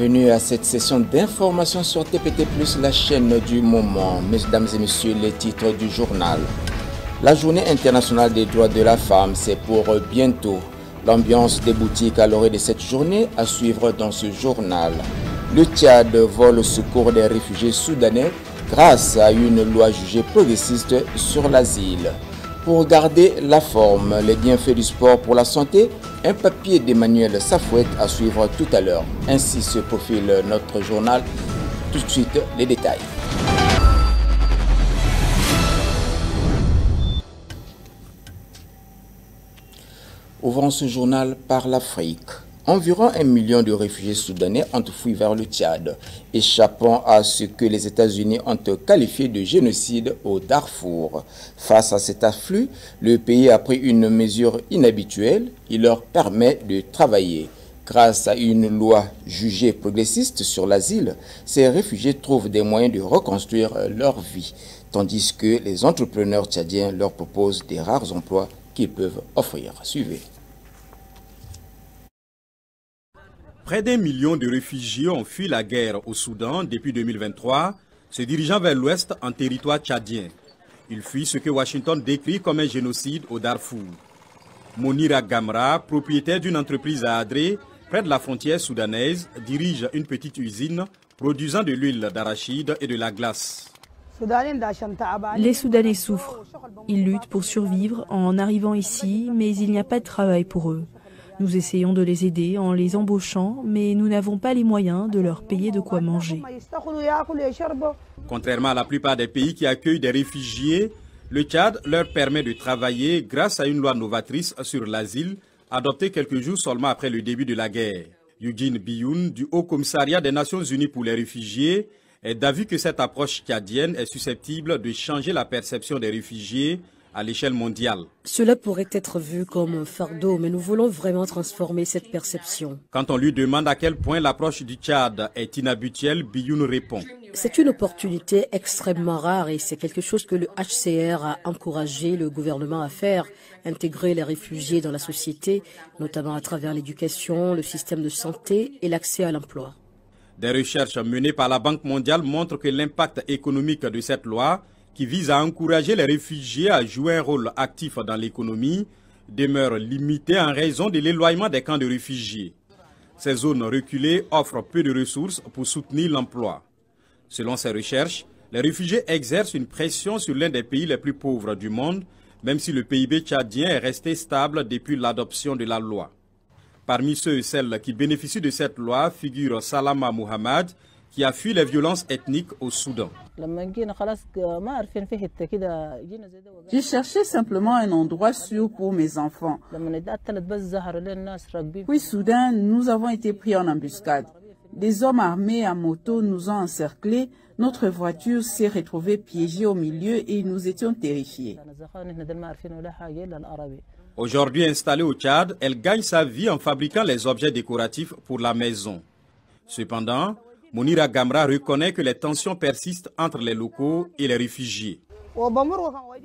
bienvenue à cette session d'information sur TPT+, la chaîne du moment. Mesdames et messieurs, les titres du journal. La journée internationale des droits de la femme, c'est pour bientôt. L'ambiance des boutiques à l'orée de cette journée à suivre dans ce journal. Le Tchad vole au secours des réfugiés soudanais grâce à une loi jugée progressiste sur l'asile. Pour garder la forme, les bienfaits du sport pour la santé, un papier d'Emmanuel Safouette à suivre tout à l'heure. Ainsi se profile notre journal. Tout de suite, les détails. Ouvrons ce journal par l'Afrique. Environ 1 million de réfugiés soudanais ont fui vers le Tchad, échappant à ce que les États-Unis ont qualifié de génocide au Darfour. Face à cet afflux, le pays a pris une mesure inhabituelle. Il leur permet de travailler. Grâce à une loi jugée progressiste sur l'asile, ces réfugiés trouvent des moyens de reconstruire leur vie, tandis que les entrepreneurs tchadiens leur proposent des rares emplois qu'ils peuvent offrir. Suivez. Près d'1 million de réfugiés ont fui la guerre au Soudan depuis 2023, se dirigeant vers l'ouest en territoire tchadien. Ils fuient ce que Washington décrit comme un génocide au Darfour. Monira Gamra, propriétaire d'une entreprise à Adré, près de la frontière soudanaise, dirige une petite usine produisant de l'huile d'arachide et de la glace. Les Soudanais souffrent. Ils luttent pour survivre en arrivant ici, mais il n'y a pas de travail pour eux. Nous essayons de les aider en les embauchant, mais nous n'avons pas les moyens de leur payer de quoi manger. Contrairement à la plupart des pays qui accueillent des réfugiés, le Tchad leur permet de travailler grâce à une loi novatrice sur l'asile, adoptée quelques jours seulement après le début de la guerre. Eugene Biyoun, du Haut Commissariat des Nations Unies pour les réfugiés, est d'avis que cette approche tchadienne est susceptible de changer la perception des réfugiés à l'échelle mondiale. Cela pourrait être vu comme un fardeau, mais nous voulons vraiment transformer cette perception. Quand on lui demande à quel point l'approche du Tchad est inhabituelle, Biyoun répond. C'est une opportunité extrêmement rare et c'est quelque chose que le HCR a encouragé le gouvernement à faire, intégrer les réfugiés dans la société, notamment à travers l'éducation, le système de santé et l'accès à l'emploi. Des recherches menées par la Banque mondiale montrent que l'impact économique de cette loi, qui vise à encourager les réfugiés à jouer un rôle actif dans l'économie, demeure limité en raison de l'éloignement des camps de réfugiés. Ces zones reculées offrent peu de ressources pour soutenir l'emploi. Selon ces recherches, les réfugiés exercent une pression sur l'un des pays les plus pauvres du monde, même si le PIB tchadien est resté stable depuis l'adoption de la loi. Parmi ceux et celles qui bénéficient de cette loi figure Salama Mohamed, qui a fui les violences ethniques au Soudan. J'ai cherché simplement un endroit sûr pour mes enfants. Puis soudain, nous avons été pris en embuscade. Des hommes armés à moto nous ont encerclés. Notre voiture s'est retrouvée piégée au milieu et nous étions terrifiés. Aujourd'hui installée au Tchad, elle gagne sa vie en fabriquant les objets décoratifs pour la maison. Cependant, Monira Gamra reconnaît que les tensions persistent entre les locaux et les réfugiés.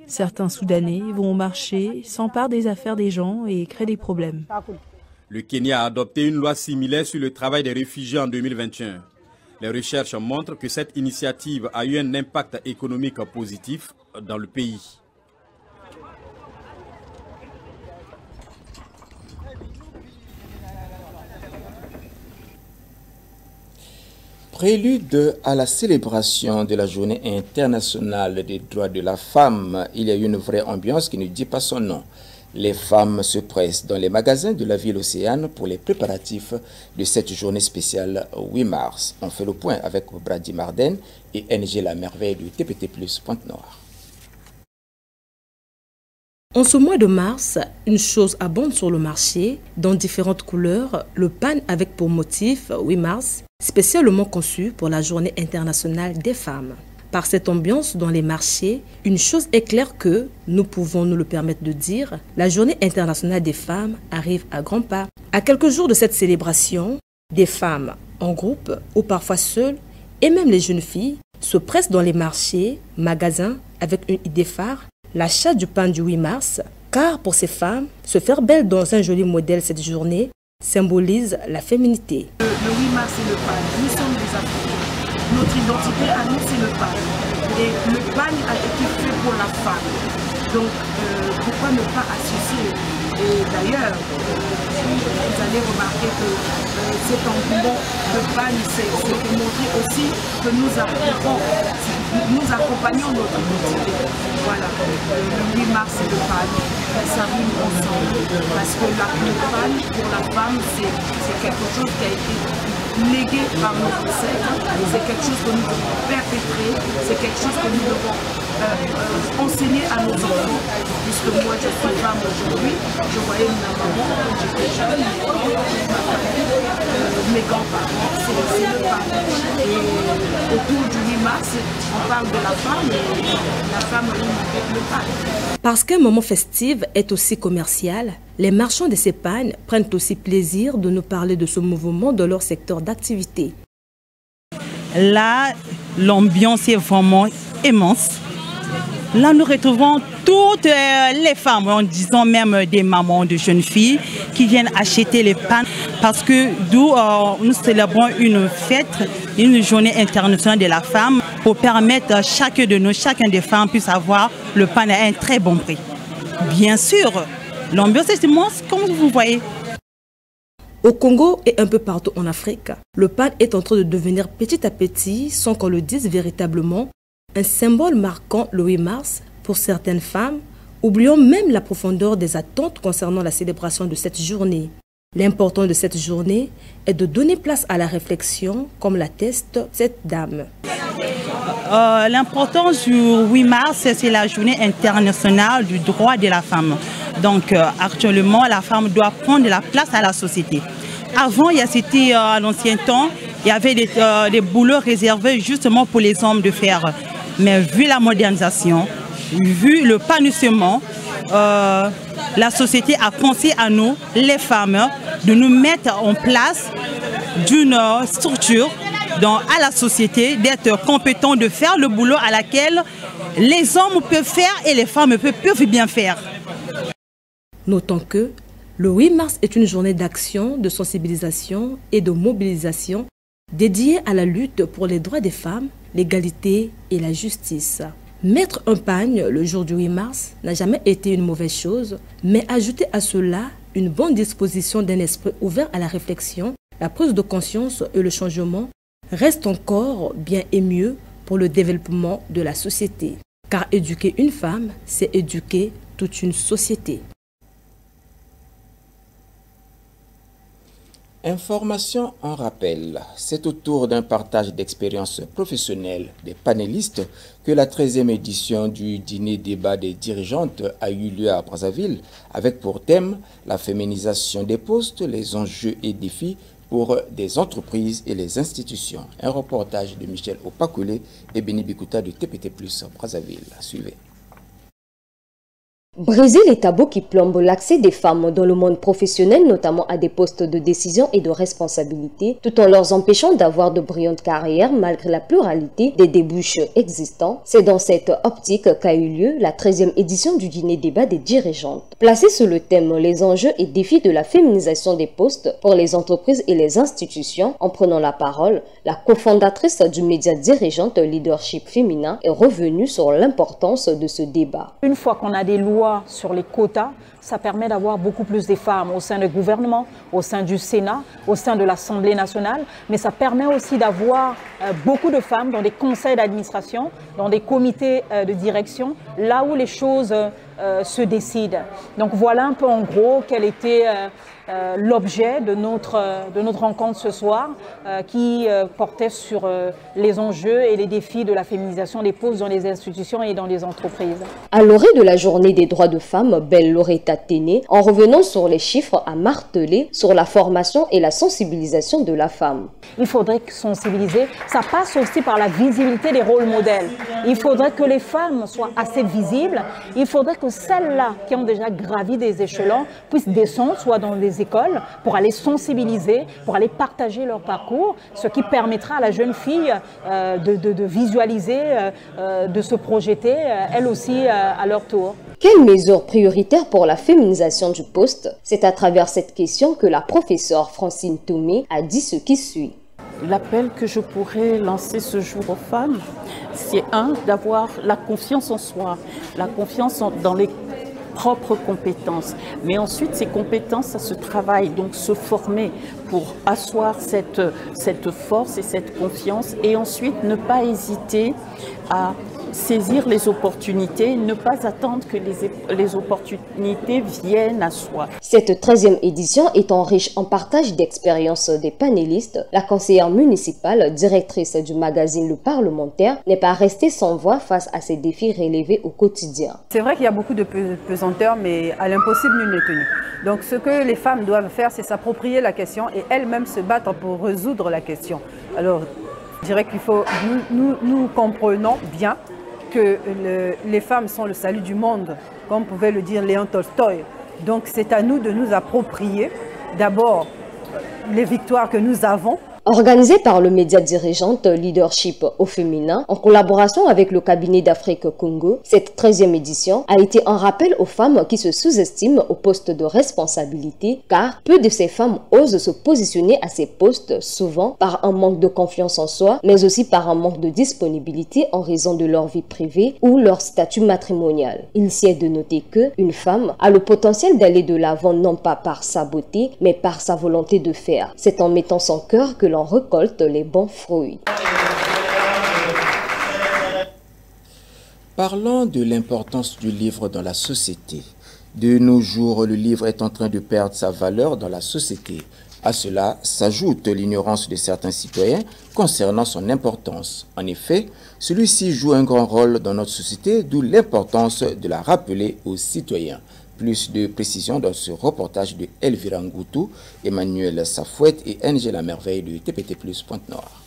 Certains Soudanais vont au marché, s'emparent des affaires des gens et créent des problèmes. Le Kenya a adopté une loi similaire sur le travail des réfugiés en 2021. Les recherches montrent que cette initiative a eu un impact économique positif dans le pays. Prélude à la célébration de la journée internationale des droits de la femme, il y a une vraie ambiance qui ne dit pas son nom. Les femmes se pressent dans les magasins de la ville Océane pour les préparatifs de cette journée spéciale 8 mars. On fait le point avec Brady Marden et NG La Merveille du TPT+, Pointe-Noire. En ce mois de mars, une chose abonde sur le marché, dans différentes couleurs, le pan avec pour motif 8 mars, spécialement conçu pour la journée internationale des femmes. Par cette ambiance dans les marchés, une chose est claire que, nous pouvons nous le permettre de dire, la journée internationale des femmes arrive à grands pas. À quelques jours de cette célébration, des femmes, en groupe ou parfois seules, et même les jeunes filles, se pressent dans les marchés, magasins, avec une idée phare, l'achat du pain du 8 mars, car pour ces femmes, se faire belle dans un joli modèle cette journée symbolise la féminité. Le 8 mars, c'est le PAN. Nous sommes des Africains. Notre identité à nous, c'est le PAN. Et le PAN a été fait pour la femme. Donc, pourquoi ne pas associer? Et d'ailleurs, vous allez remarquer que cet engouement de PAN, c'est pour montrer aussi que nous accompagnons notre identité. Voilà, le 8 mars, c'est le PAN. Ça rime ensemble. Parce que le PAN, pour la femme, c'est quelque chose qui a été légué par nos ancêtres. C'est quelque chose que nous devons perpétrer. C'est quelque chose que nous devons enseigner à nos enfants. Puisque moi, je suis femme aujourd'hui, je voyais ma maman quand j'étais jeune, mes grands-parents, c'est le PAN. Et autour du 8 mars, on parle de la femme et la femme rime avec le PAN. Parce qu'un moment festif est aussi commercial, les marchands de ces pannes prennent aussi plaisir de nous parler de ce mouvement dans leur secteur d'activité. Là, l'ambiance est vraiment immense. Là, nous retrouvons toutes les femmes, en disant même des mamans de jeunes filles, qui viennent acheter les pannes parce que nous célébrons une fête, une journée internationale de la femme pour permettre à chacun des femmes puisse avoir le pain à un très bon prix. Bien sûr, l'ambiance est immense, comme vous voyez. Au Congo et un peu partout en Afrique, le pain est en train de devenir petit à petit, sans qu'on le dise véritablement, un symbole marquant le 8 mars pour certaines femmes, oubliant même la profondeur des attentes concernant la célébration de cette journée. L'important de cette journée est de donner place à la réflexion, comme l'atteste cette dame. L'importance du 8 mars, c'est la journée internationale du droit de la femme. Donc actuellement, la femme doit prendre la place à la société. Avant, c'était à l'ancien temps, il y avait des boulots réservés justement pour les hommes de faire. Mais vu la modernisation, vu le panissement, la société a pensé à nous, les femmes, de nous mettre en place d'une structure à la société, d'être compétents, de faire le boulot à laquelle les hommes peuvent faire et les femmes peuvent bien faire. Notons que le 8 mars est une journée d'action, de sensibilisation et de mobilisation dédiée à la lutte pour les droits des femmes, l'égalité et la justice. Mettre un pagne le jour du 8 mars n'a jamais été une mauvaise chose, mais ajouter à cela une bonne disposition d'un esprit ouvert à la réflexion, la prise de conscience et le changement reste encore bien et mieux pour le développement de la société. Car éduquer une femme, c'est éduquer toute une société. Information en rappel, c'est autour d'un partage d'expériences professionnelles des panélistes que la 13e édition du dîner débat des dirigeantes a eu lieu à Brazzaville, avec pour thème la féminisation des postes, les enjeux et défis pour des entreprises et les institutions. Un reportage de Michel Opakoulé et Béni Bikuta de TPT+ Brazzaville. Suivez. Briser les tabous qui plombent l'accès des femmes dans le monde professionnel, notamment à des postes de décision et de responsabilité, tout en leur empêchant d'avoir de brillantes carrières malgré la pluralité des débouches existants. C'est dans cette optique qu'a eu lieu la 13e édition du dîner débat des dirigeantes. Placée sous le thème « Les enjeux et défis de la féminisation des postes pour les entreprises et les institutions », en prenant la parole, la cofondatrice du média dirigeante Leadership Féminin est revenue sur l'importance de ce débat. Une fois qu'on a des lois sur les quotas, ça permet d'avoir beaucoup plus de femmes au sein du gouvernement, au sein du Sénat, au sein de l'Assemblée nationale, mais ça permet aussi d'avoir beaucoup de femmes dans des conseils d'administration, dans des comités de direction, là où les choses se décident. Donc voilà un peu en gros quel était l'objet de notre rencontre ce soir qui portait sur les enjeux et les défis de la féminisation des postes dans les institutions et dans les entreprises. À l'orée de la journée des droits de femmes, Belle Loretta Téné, en revenant sur les chiffres, a martelé sur la formation et la sensibilisation de la femme. Il faudrait sensibiliser. Ça passe aussi par la visibilité des rôles modèles. Il faudrait que les femmes soient assez visibles. Il faudrait que celles-là qui ont déjà gravi des échelons puissent descendre, soit dans les écoles, pour aller sensibiliser, pour aller partager leur parcours, ce qui permettra à la jeune fille de visualiser, de se projeter, elle aussi, à leur tour. Quelles mesures prioritaires pour la féminisation du poste? C'est à travers cette question que la professeure Francine Tomé a dit ce qui suit. L'appel que je pourrais lancer ce jour aux femmes, c'est d'avoir la confiance en soi, la confiance dans les propres compétences. Mais ensuite, ces compétences, ça se travaille, donc se former pour asseoir cette force et cette confiance. Et ensuite, ne pas hésiter à saisir les opportunités, ne pas attendre que les opportunités viennent à soi. Cette 13e édition étant riche en partage d'expériences des panélistes, la conseillère municipale, directrice du magazine Le Parlementaire, n'est pas restée sans voix face à ces défis relevés au quotidien. C'est vrai qu'il y a beaucoup de pesanteurs, mais à l'impossible, nul n'est tenu. Donc ce que les femmes doivent faire, c'est s'approprier la question et elles-mêmes se battre pour résoudre la question. Alors, je dirais qu'il faut, nous comprenons bien que les femmes sont le salut du monde, comme pouvait le dire Léon Tolstoï. Donc c'est à nous de nous approprier d'abord les victoires que nous avons. Organisée par le média dirigeante Leadership au féminin, en collaboration avec le cabinet d'Afrique Congo, cette 13e édition a été un rappel aux femmes qui se sous-estiment au poste de responsabilité, car peu de ces femmes osent se positionner à ces postes, souvent par un manque de confiance en soi, mais aussi par un manque de disponibilité en raison de leur vie privée ou leur statut matrimonial. Il s'y est de noter qu'une femme a le potentiel d'aller de l'avant non pas par sa beauté, mais par sa volonté de faire. C'est en mettant son cœur que l'on récolte les bons fruits. Parlons de l'importance du livre dans la société. De nos jours, le livre est en train de perdre sa valeur dans la société. À cela s'ajoute l'ignorance de certains citoyens concernant son importance. En effet, celui-ci joue un grand rôle dans notre société, d'où l'importance de la rappeler aux citoyens. Plus de précisions dans ce reportage de Elvira Ngoutou, Emmanuel Safouette et NG La Merveille de TPT+, Pointe-Noire.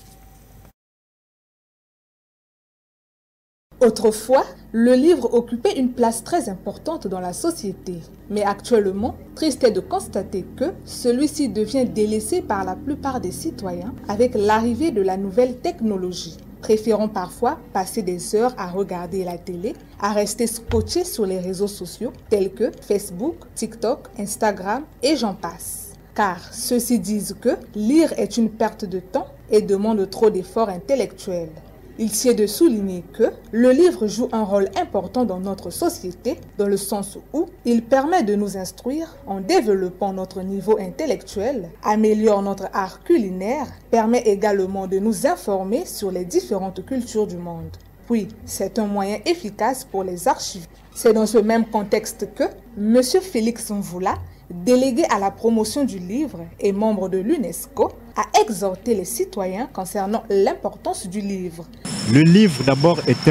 Autrefois, le livre occupait une place très importante dans la société. Mais actuellement, triste est de constater que celui-ci devient délaissé par la plupart des citoyens avec l'arrivée de la nouvelle technologie. Préférons parfois passer des heures à regarder la télé, à rester scotchés sur les réseaux sociaux tels que Facebook, TikTok, Instagram et j'en passe. Car ceux-ci disent que lire est une perte de temps et demande trop d'efforts intellectuels. Il sied de souligner que le livre joue un rôle important dans notre société, dans le sens où il permet de nous instruire en développant notre niveau intellectuel, améliore notre art culinaire, permet également de nous informer sur les différentes cultures du monde. Puis, c'est un moyen efficace pour les archives. C'est dans ce même contexte que M. Félix Mvoula, délégué à la promotion du livre et membre de l'UNESCO, a exhorté les citoyens concernant l'importance du livre. Le livre d'abord est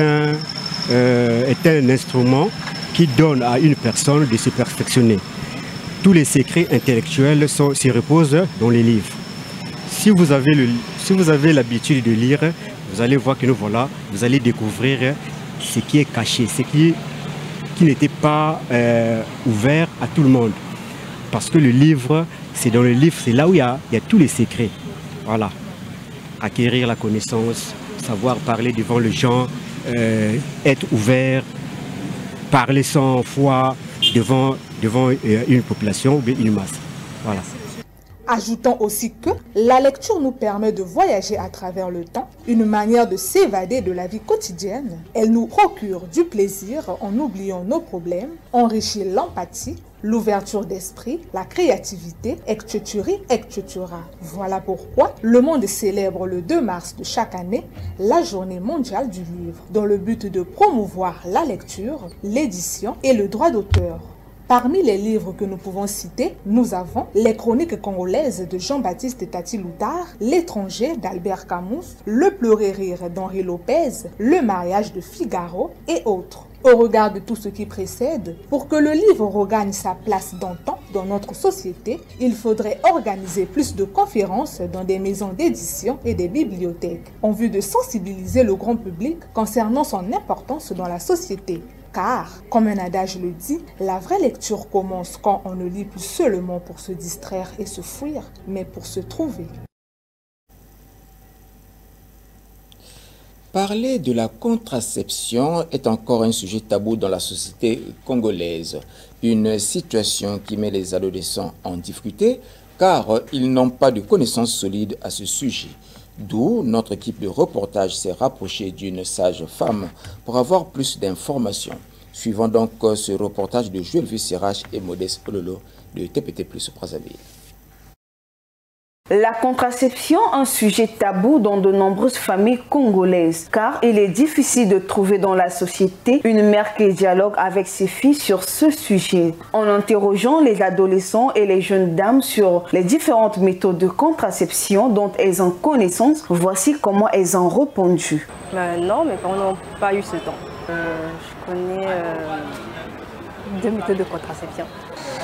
un instrument qui donne à une personne de se perfectionner. Tous les secrets intellectuels se reposent dans les livres. Si vous avez l'habitude de lire, vous allez voir que vous allez découvrir ce qui est caché, ce qui n'était pas ouvert à tout le monde. Parce que le livre, c'est dans le livre, c'est là où il y a tous les secrets. Voilà. Acquérir la connaissance, savoir parler devant les gens, être ouvert, parler sans foi devant une population ou une masse. Voilà. Ajoutons aussi que la lecture nous permet de voyager à travers le temps, une manière de s'évader de la vie quotidienne. Elle nous procure du plaisir en oubliant nos problèmes, enrichit l'empathie, l'ouverture d'esprit, la créativité, etc. Voilà pourquoi le monde célèbre le 2 mars de chaque année la Journée mondiale du livre, dans le but de promouvoir la lecture, l'édition et le droit d'auteur. Parmi les livres que nous pouvons citer, nous avons Les Chroniques congolaises de Jean-Baptiste Tati Loutard, L'étranger d'Albert Camus, Le pleurer rire d'Henri Lopez, Le mariage de Figaro et autres. Au regard de tout ce qui précède, pour que le livre regagne sa place d'antan dans notre société, il faudrait organiser plus de conférences dans des maisons d'édition et des bibliothèques, en vue de sensibiliser le grand public concernant son importance dans la société. Car, comme un adage le dit, la vraie lecture commence quand on ne lit plus seulement pour se distraire et se fuir, mais pour se trouver. Parler de la contraception est encore un sujet tabou dans la société congolaise. Une situation qui met les adolescents en difficulté car ils n'ont pas de connaissances solides à ce sujet. D'où notre équipe de reportage s'est rapprochée d'une sage femme pour avoir plus d'informations. Suivons donc ce reportage de Joël Visserache et Modeste Ololo de TPT Plus Brazzaville. La contraception, un sujet tabou dans de nombreuses familles congolaises, car il est difficile de trouver dans la société une mère qui dialogue avec ses filles sur ce sujet. En interrogeant les adolescents et les jeunes dames sur les différentes méthodes de contraception dont elles ont connaissance, voici comment elles ont répondu. Non, mes parents n'ont pas eu ce temps. Je connais 2 méthodes de contraception.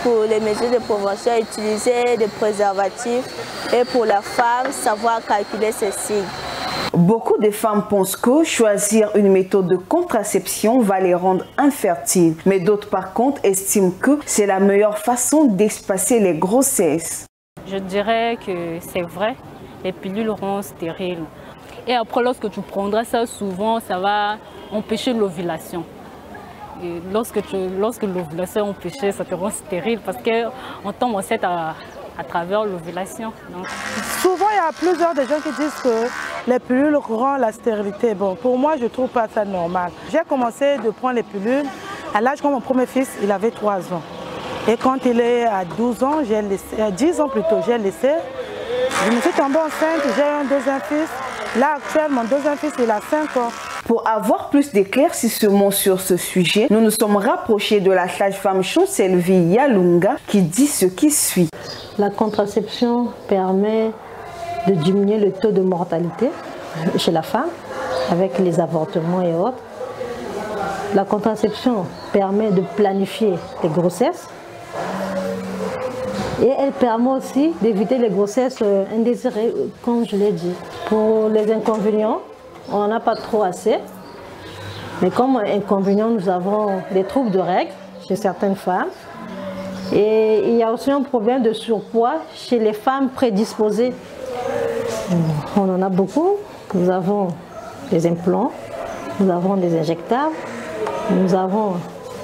Pour les mesures de prévention, utiliser des préservatifs et pour la femme, savoir calculer ses cycles. Beaucoup de femmes pensent que choisir une méthode de contraception va les rendre infertiles, mais d'autres par contre estiment que c'est la meilleure façon d'espacer les grossesses. Je dirais que c'est vrai, les pilules rendent stériles. Et après, lorsque tu prendras ça souvent, ça va empêcher l'ovulation. Et lorsque l'ovulation est empêchée, ça te rend stérile parce qu'on tombe enceinte à travers l'ovulation. Souvent, il y a plusieurs des gens qui disent que les pilules rendent la stérilité. Bon, pour moi, je ne trouve pas ça normal. J'ai commencé de prendre les pilules à l'âge quand mon premier fils, il avait 3 ans. Et quand il est à 12 ans, j'ai laissé, à 10 ans plutôt, j'ai laissé. Je me suis tombée enceinte, j'ai un deuxième fils. Là, actuellement, mon deuxième fils, il a 5 ans. Pour avoir plus d'éclaircissements sur ce sujet, nous nous sommes rapprochés de la sage-femme Chancelvi Yalunga qui dit ce qui suit. La contraception permet de diminuer le taux de mortalité chez la femme avec les avortements et autres. La contraception permet de planifier les grossesses et elle permet aussi d'éviter les grossesses indésirées, comme je l'ai dit. Pour les inconvénients, on n'en a pas trop assez, mais comme inconvénient, nous avons des troubles de règles chez certaines femmes. Et il y a aussi un problème de surpoids chez les femmes prédisposées. On en a beaucoup. Nous avons des implants, nous avons des injectables, nous avons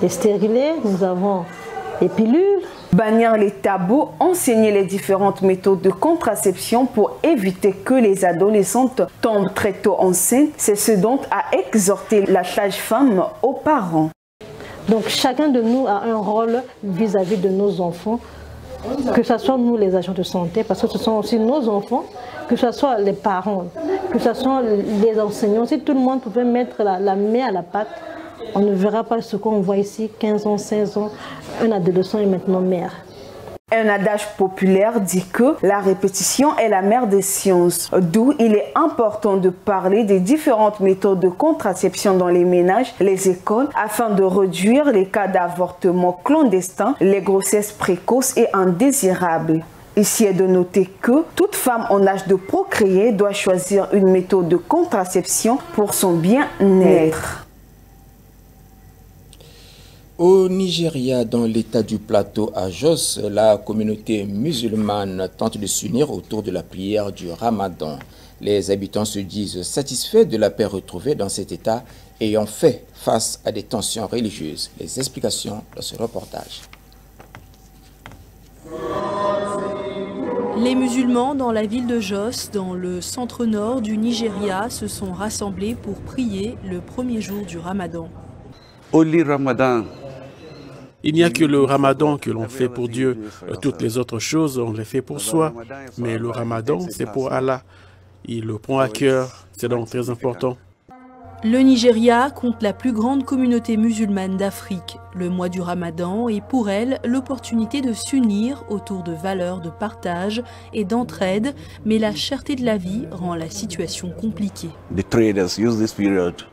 des stérilés, nous avons des pilules. Bannir les tabous, enseigner les différentes méthodes de contraception pour éviter que les adolescentes tombent très tôt enceintes, c'est ce dont a exhorté la sage-femme aux parents. Donc chacun de nous a un rôle vis-à-vis de nos enfants, que ce soit nous les agents de santé, parce que ce sont aussi nos enfants, que ce soit les parents, que ce soit les enseignants. Si tout le monde pouvait mettre la main à la pâte, on ne verra pas ce qu'on voit ici, 15 ans, 16 ans, un adolescent est maintenant mère. Un adage populaire dit que la répétition est la mère des sciences, d'où il est important de parler des différentes méthodes de contraception dans les ménages, les écoles, afin de réduire les cas d'avortement clandestin, les grossesses précoces et indésirables. Ici est de noter que toute femme en âge de procréer doit choisir une méthode de contraception pour son bien-être. Au Nigeria, dans l'état du plateau à Jos, la communauté musulmane tente de s'unir autour de la prière du Ramadan. Les habitants se disent satisfaits de la paix retrouvée dans cet état ayant fait face à des tensions religieuses. Les explications dans ce reportage. Les musulmans dans la ville de Jos, dans le centre-nord du Nigeria, se sont rassemblés pour prier le premier jour du Ramadan. Il n'y a que le Ramadan que l'on fait pour Dieu. Toutes les autres choses, on les fait pour soi. Mais le Ramadan, c'est pour Allah. Il le prend à cœur. C'est donc très important. Le Nigeria compte la plus grande communauté musulmane d'Afrique. Le mois du Ramadan est pour elle l'opportunité de s'unir autour de valeurs de partage et d'entraide, mais la cherté de la vie rend la situation compliquée.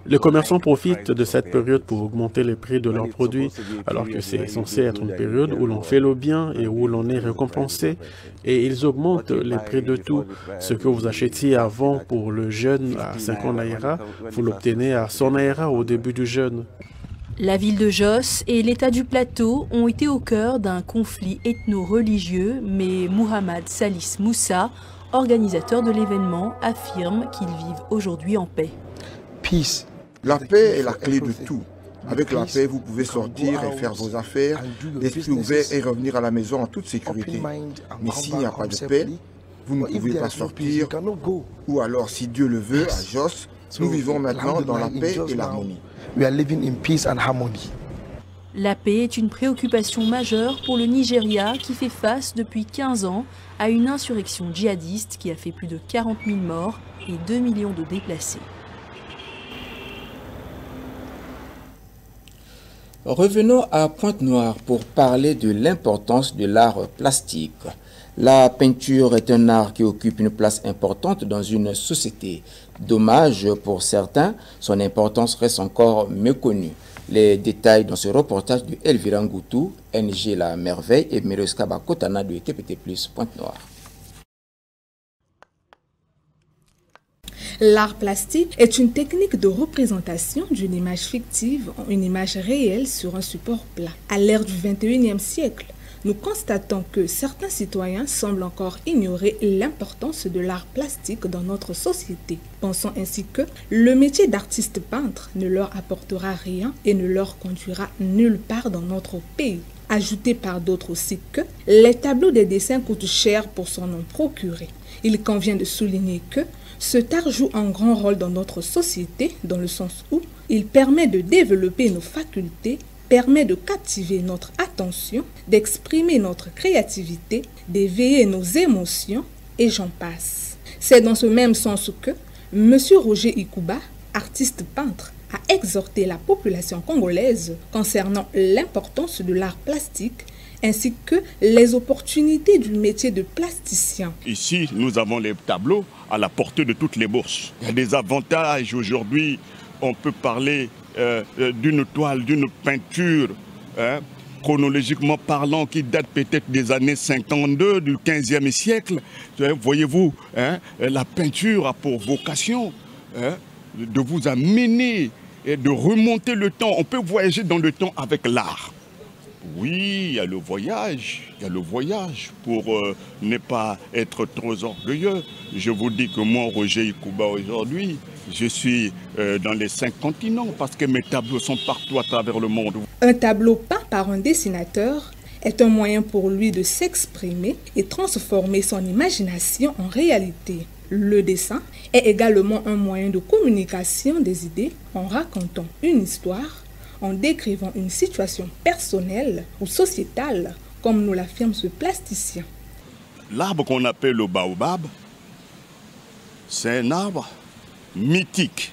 Les commerçants profitent de cette période pour augmenter les prix de leurs produits, alors que c'est censé être une période où l'on fait le bien et où l'on est récompensé. Et ils augmentent les prix de tout. Ce que vous achetiez avant pour le jeûne à 50 naira, vous l'obtenez à 100 naira au début du jeûne. La ville de Jos et l'État du Plateau ont été au cœur d'un conflit ethno-religieux, mais Mohamed Salis Moussa, organisateur de l'événement, affirme qu'ils vivent aujourd'hui en paix. La paix est la clé de tout. Avec la paix, vous pouvez sortir et faire vos affaires, l'esprit ouvert et revenir à la maison en toute sécurité. Mais s'il n'y a pas de paix, vous ne pouvez pas sortir. Ou alors, si Dieu le veut, à Jos, nous vivons maintenant dans la paix et l'harmonie. La paix est une préoccupation majeure pour le Nigeria qui fait face depuis 15 ans à une insurrection djihadiste qui a fait plus de 40 000 morts et 2 millions de déplacés. Revenons à Pointe-Noire pour parler de l'importance de l'art plastique. La peinture est un art qui occupe une place importante dans une société. Dommage pour certains, son importance reste encore méconnue. Les détails dans ce reportage de Elvira Ngoutou, NG La Merveille et Miroska Bakotana de TPT+, Pointe-Noire. L'art plastique est une technique de représentation d'une image fictive en une image réelle sur un support plat. À l'ère du XXIe siècle, nous constatons que certains citoyens semblent encore ignorer l'importance de l'art plastique dans notre société, pensant ainsi que le métier d'artiste peintre ne leur apportera rien et ne leur conduira nulle part dans notre pays. Ajouté par d'autres aussi que les tableaux des dessins coûtent cher pour s'en en procurer. Il convient de souligner que cet art joue un grand rôle dans notre société, dans le sens où il permet de développer nos facultés, permet de captiver notre attention, d'exprimer notre créativité, d'éveiller nos émotions, et j'en passe. C'est dans ce même sens que M. Roger Ikuba, artiste peintre, a exhorté la population congolaise concernant l'importance de l'art plastique ainsi que les opportunités du métier de plasticien. Ici, nous avons les tableaux à la portée de toutes les bourses. Il y a des avantages aujourd'hui. On peut parler d'une toile, d'une peinture, chronologiquement parlant, qui date peut-être des années 52, du 15e siècle. Voyez-vous, la peinture a pour vocation de vous amener et de remonter le temps. On peut voyager dans le temps avec l'art. Oui, il y a le voyage pour ne pas être trop orgueilleux. Je vous dis que moi, Roger Ikuba, aujourd'hui, je suis dans les 5 continents parce que mes tableaux sont partout à travers le monde. Un tableau peint par un dessinateur est un moyen pour lui de s'exprimer et transformer son imagination en réalité. Le dessin est également un moyen de communication des idées en racontant une histoire, en décrivant une situation personnelle ou sociétale, comme nous l'affirme ce plasticien. L'arbre qu'on appelle le baobab, c'est un arbre mythique.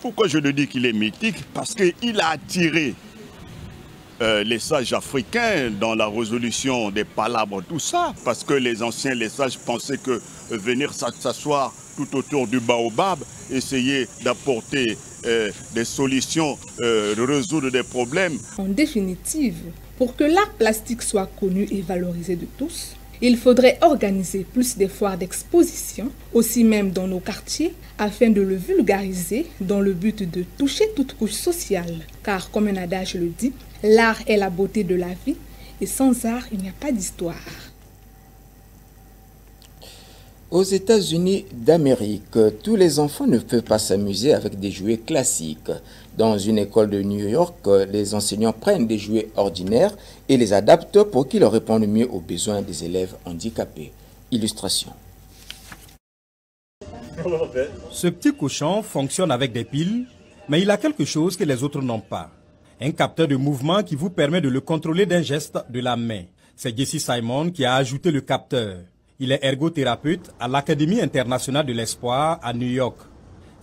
Pourquoi je le dis qu'il est mythique? Parce qu'il a attiré les sages africains dans la résolution des palabres, tout ça. Parce que les anciens, les sages pensaient que venir s'asseoir tout autour du baobab, essayer d'apporter des solutions, de résoudre des problèmes. En définitive, pour que l'art plastique soit connu et valorisé de tous, il faudrait organiser plus de foires d'exposition, aussi même dans nos quartiers, afin de le vulgariser dans le but de toucher toute couche sociale. Car comme un adage le dit, l'art est la beauté de la vie et sans art, il n'y a pas d'histoire. Aux États-Unis d'Amérique, tous les enfants ne peuvent pas s'amuser avec des jouets classiques. Dans une école de New York, les enseignants prennent des jouets ordinaires et les adaptent pour qu'ils répondent mieux aux besoins des élèves handicapés. Illustration. Ce petit cochon fonctionne avec des piles, mais il a quelque chose que les autres n'ont pas. Un capteur de mouvement qui vous permet de le contrôler d'un geste de la main. C'est Jesse Simon qui a ajouté le capteur. Il est ergothérapeute à l'Académie internationale de l'espoir à New York.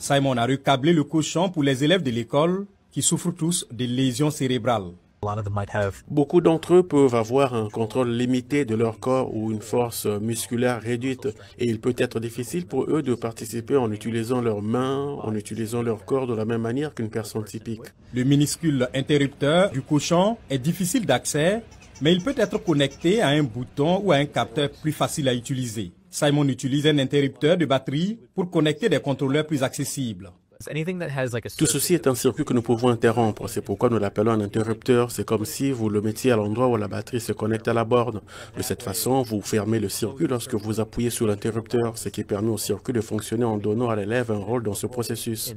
Simon a recablé le cochon pour les élèves de l'école qui souffrent tous de lésions cérébrales. Beaucoup d'entre eux peuvent avoir un contrôle limité de leur corps ou une force musculaire réduite et il peut être difficile pour eux de participer en utilisant leurs mains, en utilisant leur corps de la même manière qu'une personne typique. Le minuscule interrupteur du cochon est difficile d'accès, mais il peut être connecté à un bouton ou à un capteur plus facile à utiliser. Simon utilise un interrupteur de batterie pour connecter des contrôleurs plus accessibles. Tout ceci est un circuit que nous pouvons interrompre. C'est pourquoi nous l'appelons un interrupteur. C'est comme si vous le mettiez à l'endroit où la batterie se connecte à la borne. De cette façon, vous fermez le circuit lorsque vous appuyez sur l'interrupteur, ce qui permet au circuit de fonctionner en donnant à l'élève un rôle dans ce processus.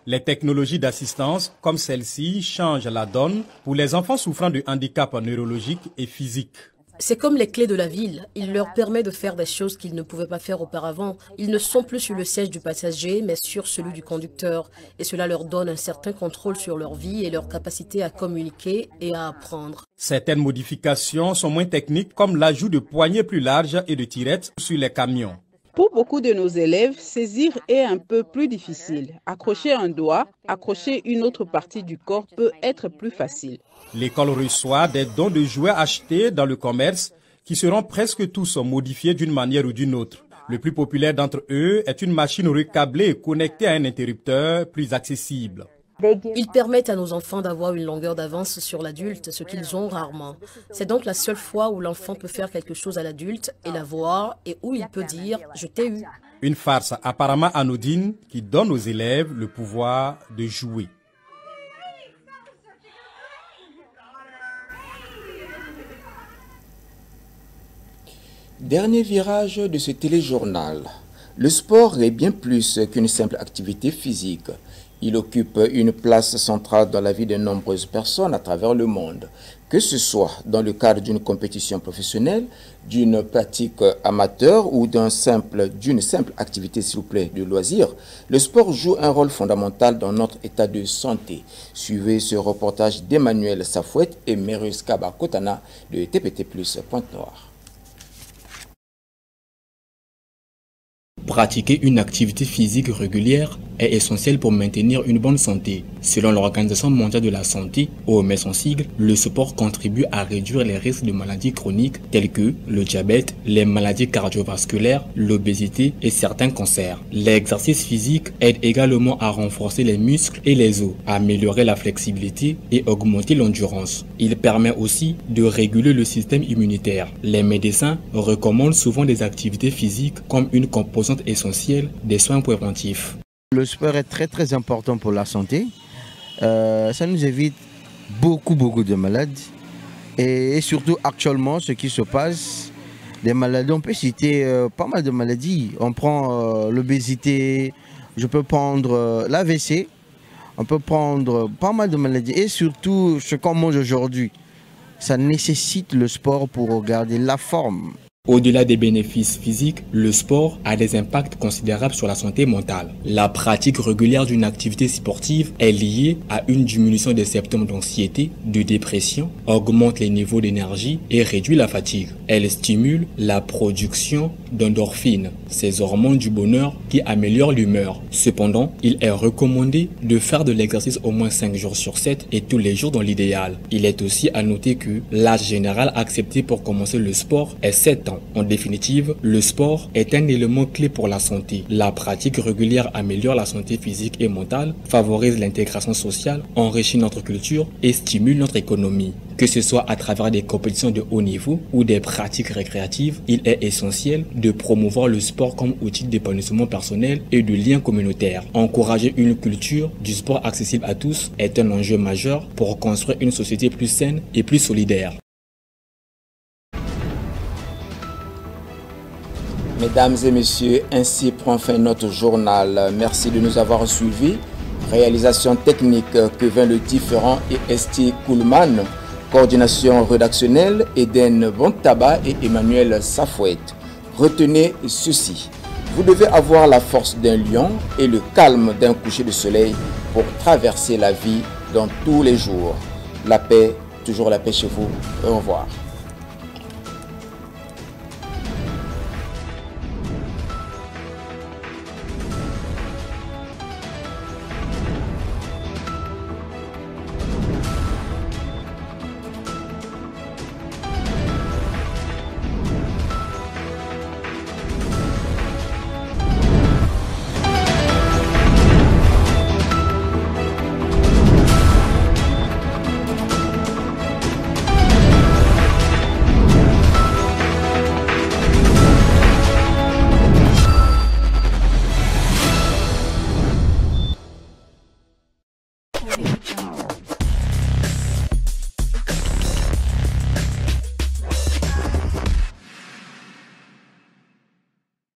Les technologies d'assistance comme celle-ci changent la donne pour les enfants souffrant de handicap neurologique et physique. C'est comme les clés de la ville. Il leur permet de faire des choses qu'ils ne pouvaient pas faire auparavant. Ils ne sont plus sur le siège du passager, mais sur celui du conducteur. Et cela leur donne un certain contrôle sur leur vie et leur capacité à communiquer et à apprendre. Certaines modifications sont moins techniques, comme l'ajout de poignées plus larges et de tirettes sur les camions. Pour beaucoup de nos élèves, saisir est un peu plus difficile. Accrocher un doigt, accrocher une autre partie du corps peut être plus facile. L'école reçoit des dons de jouets achetés dans le commerce qui seront presque tous modifiés d'une manière ou d'une autre. Le plus populaire d'entre eux est une machine recablée et connectée à un interrupteur plus accessible. Ils permettent à nos enfants d'avoir une longueur d'avance sur l'adulte, ce qu'ils ont rarement. C'est donc la seule fois où l'enfant peut faire quelque chose à l'adulte et la voir et où il peut dire « je t'ai eu ». Une farce apparemment anodine qui donne aux élèves le pouvoir de jouer. Dernier virage de ce téléjournal. Le sport est bien plus qu'une simple activité physique. Il occupe une place centrale dans la vie de nombreuses personnes à travers le monde. Que ce soit dans le cadre d'une compétition professionnelle, d'une pratique amateur ou d'une simple activité, s'il vous plaît, de loisir, le sport joue un rôle fondamental dans notre état de santé. Suivez ce reportage d'Emmanuel Safouette et Merus Kaba Kotana de TPT+, Pointe-Noire. Pratiquer une activité physique régulière est essentiel pour maintenir une bonne santé. Selon l'Organisation mondiale de la santé, OMS en sigle, le sport contribue à réduire les risques de maladies chroniques telles que le diabète, les maladies cardiovasculaires, l'obésité et certains cancers. L'exercice physique aide également à renforcer les muscles et les os, à améliorer la flexibilité et augmenter l'endurance. Il permet aussi de réguler le système immunitaire. Les médecins recommandent souvent des activités physiques comme une composante essentielle des soins préventifs. Le sport est très important pour la santé. Ça nous évite beaucoup de maladies. Et surtout actuellement, ce qui se passe, des maladies, on peut citer pas mal de maladies. On prend l'obésité, je peux prendre l'AVC, on peut prendre pas mal de maladies. Et surtout, ce qu'on mange aujourd'hui, ça nécessite le sport pour garder la forme. Au-delà des bénéfices physiques, le sport a des impacts considérables sur la santé mentale. La pratique régulière d'une activité sportive est liée à une diminution des symptômes d'anxiété, de dépression, augmente les niveaux d'énergie et réduit la fatigue. Elle stimule la production d'endorphines, ces hormones du bonheur qui améliorent l'humeur. Cependant, il est recommandé de faire de l'exercice au moins 5 jours sur 7 et tous les jours dans l'idéal. Il est aussi à noter que l'âge général accepté pour commencer le sport est 7 ans. En définitive, le sport est un élément clé pour la santé. La pratique régulière améliore la santé physique et mentale, favorise l'intégration sociale, enrichit notre culture et stimule notre économie. Que ce soit à travers des compétitions de haut niveau ou des pratiques récréatives, il est essentiel de promouvoir le sport comme outil d'épanouissement personnel et de lien communautaire. Encourager une culture du sport accessible à tous est un enjeu majeur pour construire une société plus saine et plus solidaire. Mesdames et messieurs, ainsi prend fin notre journal. Merci de nous avoir suivis. Réalisation technique, Kevin Le Différent et Esti Kuhlmann. Coordination rédactionnelle, Eden Bontaba et Emmanuel Safouette. Retenez ceci. Vous devez avoir la force d'un lion et le calme d'un coucher de soleil pour traverser la vie dans tous les jours. La paix, toujours la paix chez vous. Au revoir. Afrique.